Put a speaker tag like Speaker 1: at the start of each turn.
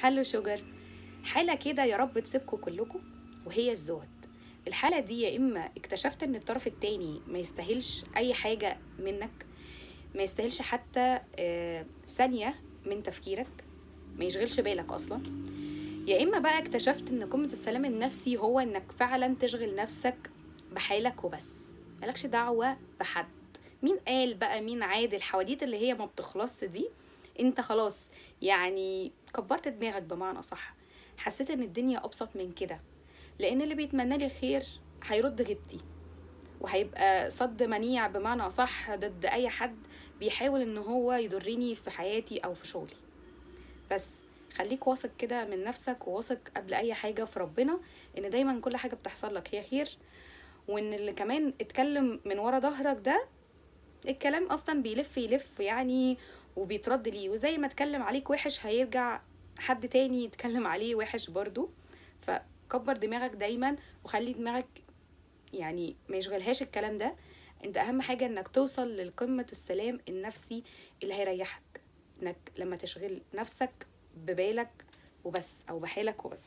Speaker 1: هلو شوجر. حالة كده يا رب تسيبكم كلكم، وهي الزهد. الحالة دي يا إما اكتشفت إن الطرف التاني ما يستاهلش أي حاجة منك، ما يستاهلش حتى ثانية من تفكيرك، ما يشغلش بالك أصلا. يا إما بقى اكتشفت إن قمة السلام النفسي هو إنك فعلا تشغل نفسك بحالك وبس، مالكش دعوة بحد. مين قال بقى مين عاد الحواديت اللي هي ما بتخلص دي؟ انت خلاص يعني كبرت دماغك بمعنى صح، حسيت ان الدنيا ابسط من كده، لان اللي بيتمنى لي الخير هيرد غيبتي، وهيبقى صد منيع بمعنى صح ضد اي حد بيحاول ان هو يضرني في حياتي او في شغلي. بس خليك واثق كده من نفسك، وواثق قبل اي حاجة في ربنا، ان دايما كل حاجة بتحصل لك هي خير، وان اللي كمان اتكلم من ورا ظهرك ده الكلام اصلا بيلف يلف يعني، وبيترد ليه، وزي ما اتكلم عليك وحش هيرجع حد تاني يتكلم عليه وحش برضو. فكبر دماغك دايما، وخلي دماغك يعني ما يشغلهاش الكلام ده. انت اهم حاجة انك توصل لقمة السلام النفسي اللي هيريحك، انك لما تشغل نفسك ببالك وبس او بحالك وبس.